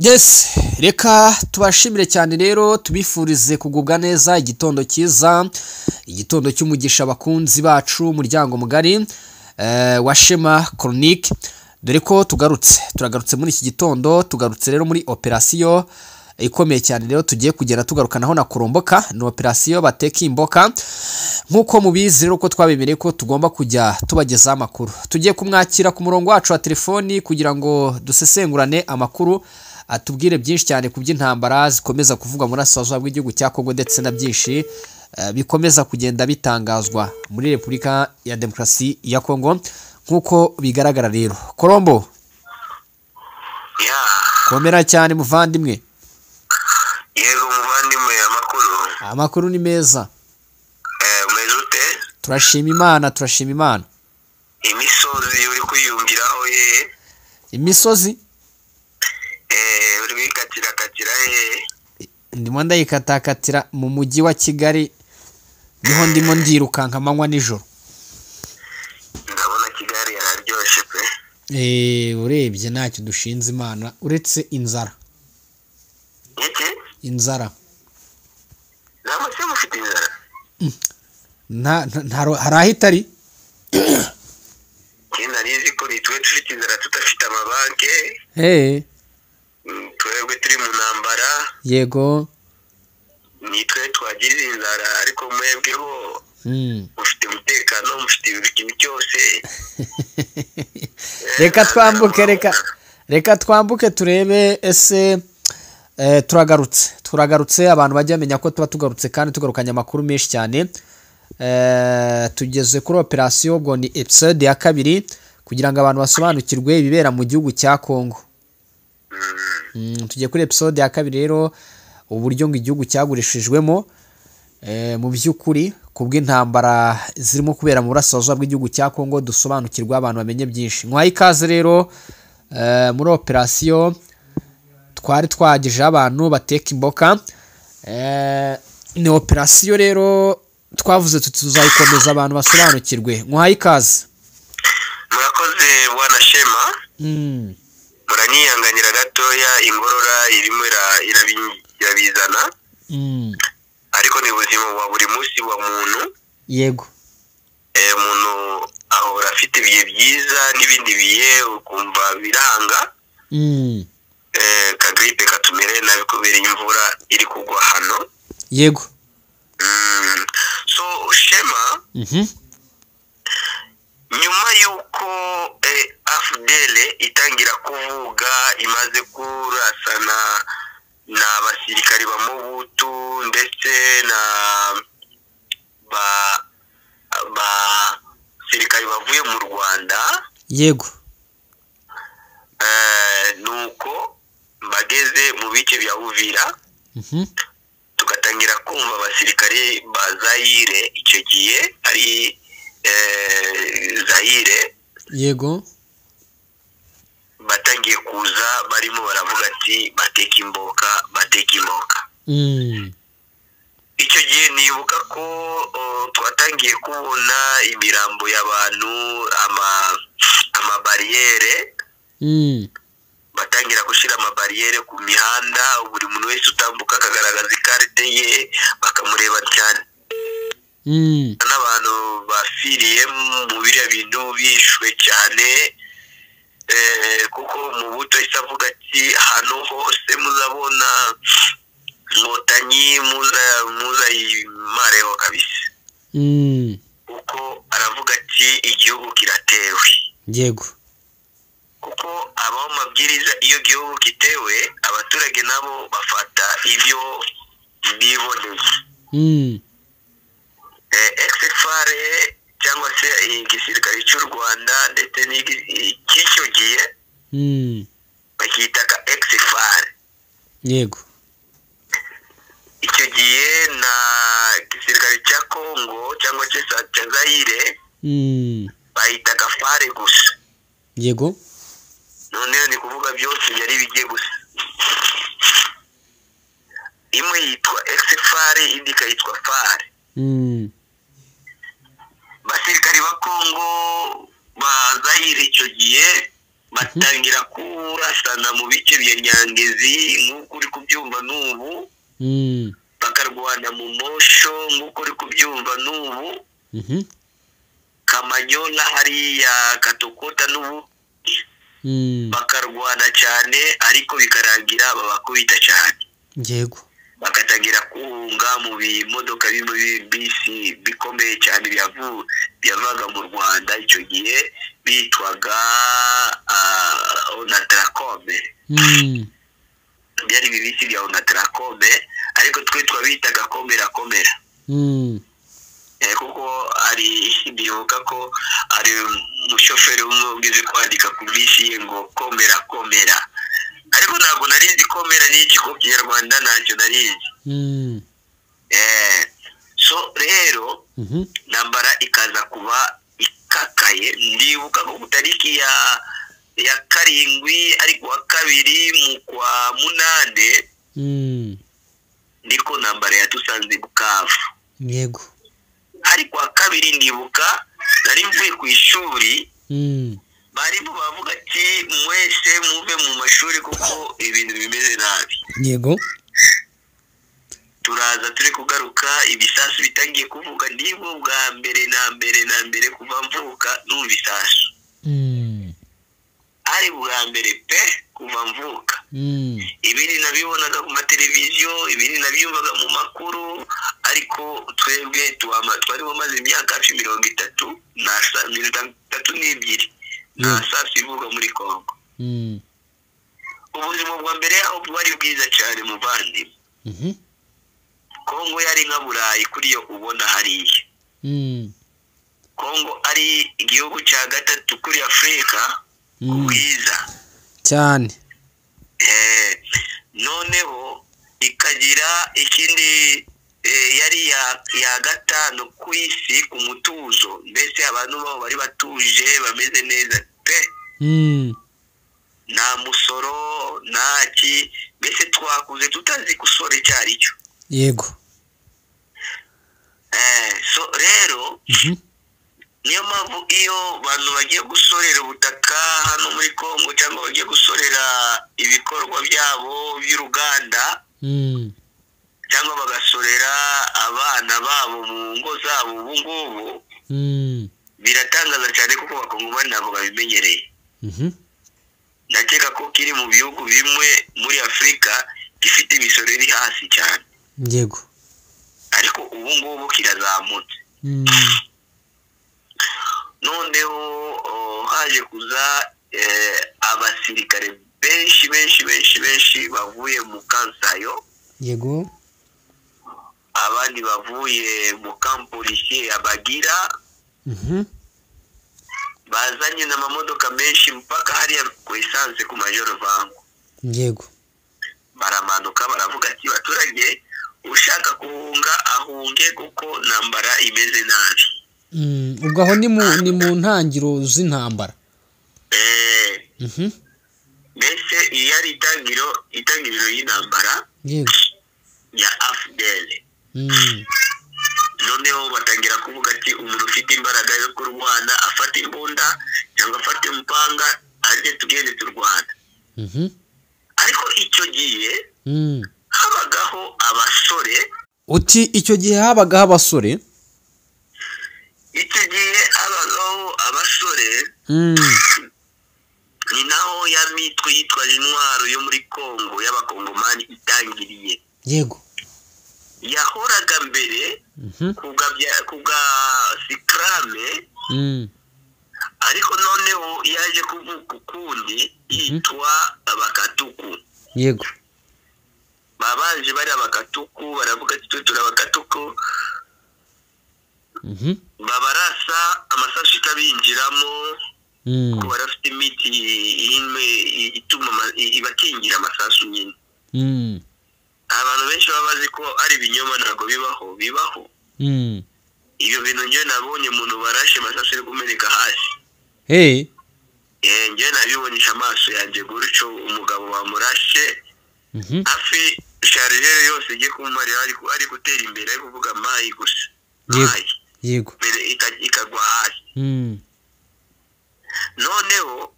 Yes, reka tubashimire cyane rero tubifurize kugubwa neza igitondo cyiza, igitondo cy'umugisha abakunzi bacu umuryango mugari wa Shema Chronique, dore ko turagarutse muri iki gitondo, tugarutse rero muri operation ikomeye cyane rero tugiye kugera tugarukanaho na Kuromboka, ni operation bateka imboka. Nkuko mubizi rero ko twabemereye ko tugomba kujya tubagezaho amakuru, tugiye kumwakira ku murongo wacu wa telefoni kugira ngo dusesengurane amakuru, atubwire byinshi cyane ku by'intambara zikomeza kuvugwa muri asazo bw'igihugu cya Kongo ndetse na byinshi bikomeza kugenda bitangazwa muri Repubulika ya Demokarasi ya Kongo nkuko bigaragara rero. Korombo, komera cyane muvandimwe. Yego muvandimwe, amakuru ni meza. Umeze ute? Turashima Imana. Imisozi uri kuyumviraho ye? Imisozi uri bikatira ndimo ndayikatakatira mu mujyi wa Kigali, niho ndimo ndirukanka amanywa nijoro. Ndabona Kigali yararyoshye pe. Urebye ntacyo dushinze Imana uretse inzara. Inzara. Namase mufite inzara? Hari aho itari? Kina nizi ko nitwe dufite inzara tudafite amabanke. Twebwe turi mu ntambara. Yego. Nitwe twagize inzara ariko mwebweho mufite umutekano, mufite ikintu cyose. Reka twambuke turebe ese turagarutse abantu bajya bamenya ko tuba tugarutse kandi tugarukanye amakuru menshi cyane. Tugeze kuri operation ubwo ni episode ya 2 kugira ngo abantu basobanukirwe ibibera mu gihugu cya Kongo. Tugiye kuri episode ya 2 rero, uburyo ngo igihugu cyagurishijwemo mu by'ukuri kubw'intambara zirimo kubera mu burasirazuba bw'igihugu cya Kongo, dusobanukirwa abantu bamenye byinshi. Nkwaye ikaze rero muri operation twari twagejeje abantu bateka imboka. Ni operation rero twavuze tuzayikomeza abantu basobanukirwe. Nkwaye ikaze. Murakoze bwana Shema. Muranyihanganira gatoya, ingorora irimo irabizana. Ariko ni ubuzima bwa buri munsi wa muntu. Yego. Umuntu ahora afite ibihe byiza n'ibindi bihe ukumva biranga. Kagripe katumire nabi kubera imvura iri kugwa hano. Yego. So Shema, nyuma yuko AFDL itangira kuvuga imaze kurasana n'abasirikari ba Mobutu ndetse na sirikari bavuye mu Rwanda. Yego. Nuko bageze mu bice bya Uvira. Tugatangira kumva abasirikare ba Zaire, icyo gihe ari Zaire. Yego. Batangiye kuza barimo baravuga ati bateka imboka. Icyo gihe nibuka ko twatangiye kubona imirambo y'abantu, amabariyere. Batangira gushyira amabariyere ku mihanda, buri muntu wese utambuka akagaragaza ikarite ye bakamureba cyane. N'abantu bafiriye mu biriya bintu bishwe cyane, kuko mu buto isi avuga ati ahantu hose muzabona Inkotanyi muzayimareho kabisa. Kuko aravuga ati igihugu kiratewe. Yego. Kuko abaho mabwiriza iyo igihugu kitewe abaturage nabo bafata ibyo biboneye. XFARE cyangwa se igisirikare cy'u Rwanda ndetse n'icyo gihe bakitaka XFARE. Yego. Icyo gihe na gisirikare cya Kongo cyangwa se cya Zaire bahitaka FARE gusa. Yego. Noneho ni kuvuga byose byari bigiye gusa. Imwe yitwa XFARE, indi ikitwa FARE. Basirikari ba Kongo ba Zaire icyo gihe batangira kurasana mu bice ya Nyangezi nk'uko uri kubyumva n'ubu, bakarwana mu Mosho nk'uko uri kubyumva n'ubu, Kamanyola hariya Katokota n'ubu bakarwana cyane, ariko bikarangira babakubita cyane. Yego. Bakatangira kuhunga mu bimodoka bisi bikomeye cyane byavaga mu Rwanda icyo gihe bitwaga Onatracome. Byari bibisi bya Onatracome, ariko twe twabitaga komera. Kuko ari bibuka ko ari umushoferi umwe kwandika ku bisi ngo komera, ariko ntabwo narizi komera n'iki ko Kinyarwanda ntacyo narizi. So rero nambara ikaza kuba ikakaye. Ndibuka ko tariki ya 7 ariko wa 2 mu kwa 8 niko nambara yatusanze Bukavu. Yego. Ariko wa 2 ndibuka nari mvuye ku ishuri, barimu bavuga ati mwese muve mu mashuri kuko ibintu bimeze nabi. Yego. Turaza turi kugaruka, ibisasu bitangiye kuvuga. Ndibwo bwa mbere na mbere kuva mvuka numva isasu. Ari bwa mbere pe kuva mvuka. Ibindi nabibonaga ku mateleviziyo, ibindi nabyumvaga mu makuru, ariko twebwe twari maze imyaka 30 na 32 na sasu ivuga muri Kongo. Ubuzima bwa mbere aho bwari bwiza cyane muvandimwe. Kongo yari nka Burayi kuri yo ubona hariya. Kongo ari igihugu cya gatatu kuri Afrika bwiza cyane. Noneho ikagira ikindi yari ya gatanu ku isi ku mutuzo. Mbese abantu babo bari batuje bameze neza pe. Nta musoro ntaki, mbese twakuze tutazi gusora icyari cyo. Yego. So rero niyo mpamvu iyo bantu bagiye gusorera ubutaka hano muri Kongo cyangwa bagiye gusorera ibikorwa byabo by'uruganda, cyangwa bagasorera abana babo mu ngo zabo ubu ngubu, biratangaza cyane kuko Abakongomani ntabwo babimenyereye. Nakeka ko kiri mu bihugu bimwe muri Afrika gifite imisoro iri hasi cyane. Yego. Ariko ubu ngubu kirazamutse. Noneho haje kuza abasirikare benshi bavuye mu Kansayo. Yego. Abandi bavuye mu Kampolisi ya Bagira. Bazanye n'amamodoka menshi mpaka hariya ku esanse ku Majoro Vango. Yego. Baramanuka baravuga ati baturage ushaka kuhunga ahunge kuko nambara imeze nabi. Ubwo aho ni mu ntangiro z'intambara. Mbese yari itangiriro y'intambara. Yego. Ya AFDL. Noneho batangira kuvuga ati umuntu ufite imbaraga yo kurwana afata imbunda cyangwa afata impanga aje tugende turwana. Ariko icyo gihe habagaho abasore. Uti icyo gihe habagaho abasore? Icyo gihe habagaho abasore. Ni naho ya mitwe yitwaje intwaro yo muri Kongo y'Abakongomani itangiriye. Yego. Yahoraga mbere kuga Sikrame, ariko noneho yaje kuvuka ukundi yitwa Abakatuku. Yego. Babanje bari Abakatuku baravuga ati twe turabakatuku. Babarasa amasasu itabinjiramo ko barafite imiti ituma ibakingira amasasu nyine. Abantu benshi babazi ko ari ibinyoma ntabwo bibaho. Iyo bintu njye nabonye umuntu barashe amasasu ari kumeneka hasi. Njye nabibonisha amaso yanjye gutyo, umugabo bamurashe hafi chargeur yose igiye kumarira ari gutera imbere ari kuvuga mayi gusa. Yego. Ikagwa hasi. Noneho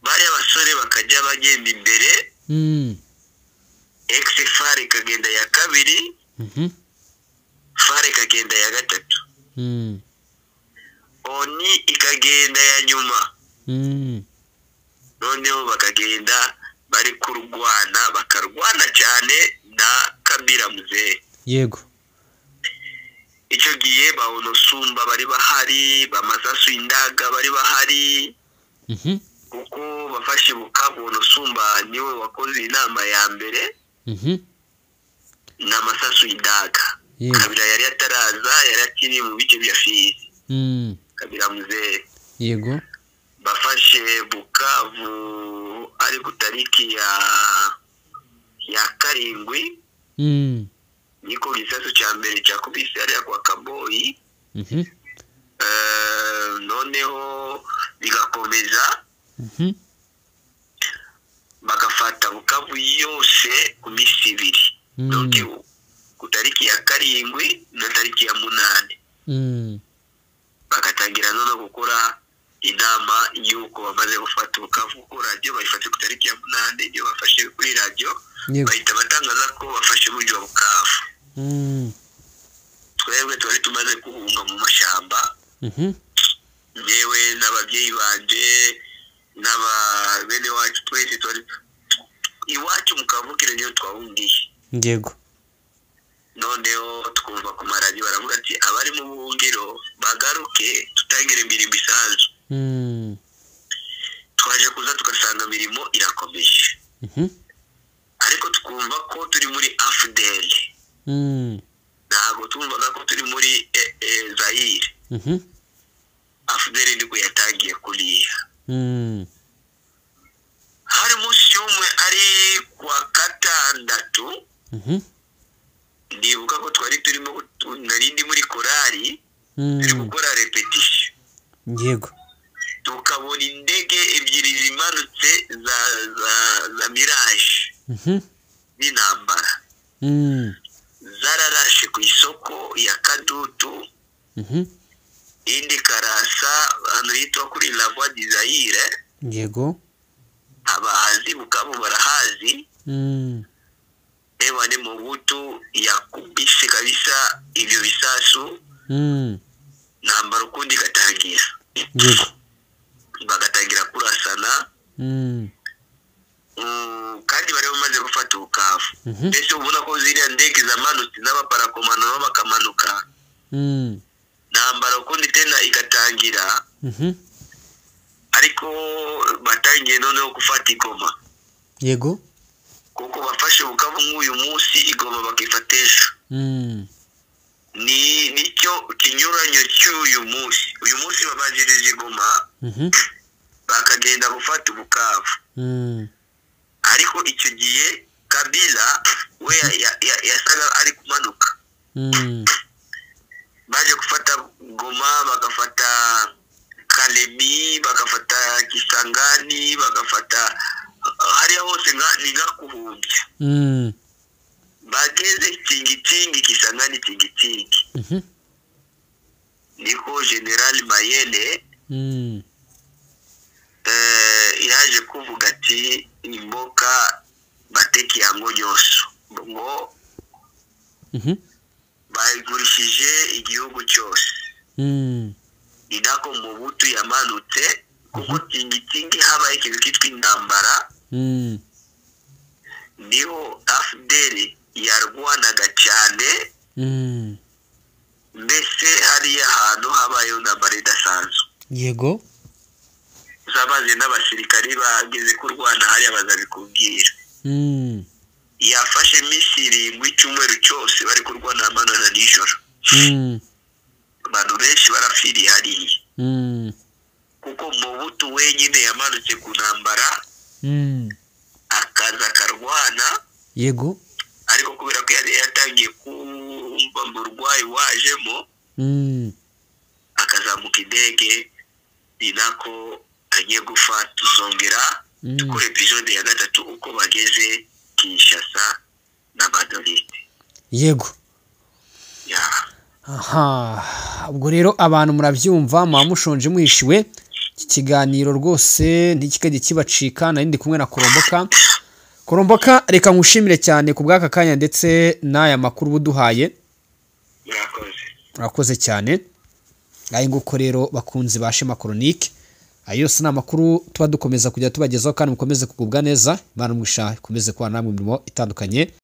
bari abasore bakajya bagenda imbere XFR ikagenda ya kabiri FAR ikagenda ya gatatu ONI ikagenda ya nyuma noneho bakagenda bari kurwana bakarwana cyane na Kabila Muzehe. Yego. Icyo gihe Baonosumba bari bahari, Bamasasu Indaga bari bahari. Kuko bafashe Bukavu, Baonosumba niwe wakoze inama ya mbere. Na Masasu Indaga. Kabila yari ataraza, yari akiri mu bice bya Fizi. Kabila Muzehe. Yego. Bafashe Bukavu ari ku tariki ya karindwi. Niko gisasu cya mbere cyakubise ari kwa Kaboyi. Noneho bigakomeza. Bagafata Bukavu yose ku minsi ibiri. Donc ku tariki ya karindwi na tariki ya munane. Bagatangira none gukora inama yuko bamaze gufata Bukavu ku radio bayifate ku tariki ya munane iyo bafashe kuri radio bahita batangaza ko bafashe buryo Bukavu. Twebwe twari tumaze kuhunga mu mashamba. Yewe n'ababyeyi banje n'aba bene wacu twese twari iwacu mukavukire niyo twahungiye. Yego. Noneho twumva ku maradi baravuga ati abari mu buhungiro bagaruke tutangire imirimo isanzwe. Twaje kuza tugasanga imirimo irakomeje. Ariko tukumva ko turi muri AFDL. Ntabwo twumvaga ko turi muri Zaire. AFDL niko yatangiye kuriya. Hari umunsi umwe ari kwa gatandatu. Ndibuka ko twari turimo narindi muri korari turi gukora repetition. Yego. Tukabona indege ebyiri zimanutse za Mirage n'intambara zararashe ku isoko ya Kadutu. Indi karasa hano yitwa kuri La Voix du Zaire. Yego. Abahazi Bukavu barahazi. Ewa ni Mobutu yakubise kabisa ibyo bisasu. Nambara ukundi gatangira. Yego. Bagatangira kurasana. Kandi bari bamaze gufata Bukavu. Mbese ubona ko ziriya ndege zamanutse n'abaparakomando bakamanuka. Nambara ukundi tena igatangira. Ariko batangiye noneho gufata Igoma. Yego. Kuko bafashe Bukavu nk'uyu munsi Igoma bakifata ejo. Nicyo kinyuranyo cy'uyu munsi. Uyu munsi babajirije Igoma. Bakagenda gufata Bukavu. Ariko icyo gihe Kabila we yasaga ari kumanuka. Baje gufata Goma, bagafata Kalemi, bagafata Kisangani, bagafata hariya hose ni gakuhumbya. Bageze Tingitingi, Kisangani Tingitingi. Niko General Mayele yaje kuvuga ati imboka bateki yango nyoso ngo bayigurishije igihugu cyose. Inako Mobutu yamanutse kuko Tingitingi habaye ikintu kitwa intambara. Niho AFDL yarwanaga cyane. Mbese hariya ahantu habayeho intambara idasanzwe. Yego. Zabaze n'abasirikari bageze kurwana hariya bazabikubwira. Yafashe Misiri w'icyumweru cyose bari kurwana amano na nijoro. Abantu benshi barafiriye hariya. Kuko Mobutu wenyine yamanutse ku ntambara. Akaza karwana. Yego. Ariko kubera ko yatangiye kumva mu rwayi wajemo. Akazamuka indege inako agiye gufata uzongera tukore episode ya gatatu uko bageze Kinshasa na Badolite. Yego. Aha, ubwo rero abantu murabyumva mushonje muhishiwe iki kiganiro rwose ntikikajye kibacika, nari ndi kumwe na Koromboka reka nkushimire cyane ku bw'aka kanya ndetse n'aya makuru buduhaye. Murakoze cyane. Ayi nguko rero bakunzi ba Shema Chronique, ayo yose ni amakuru tuba dukomeza kujya tubagezaho kandi mukomeze kugubwa neza. Imana umwisha ikomeze kuba namwe imirimo itandukanye.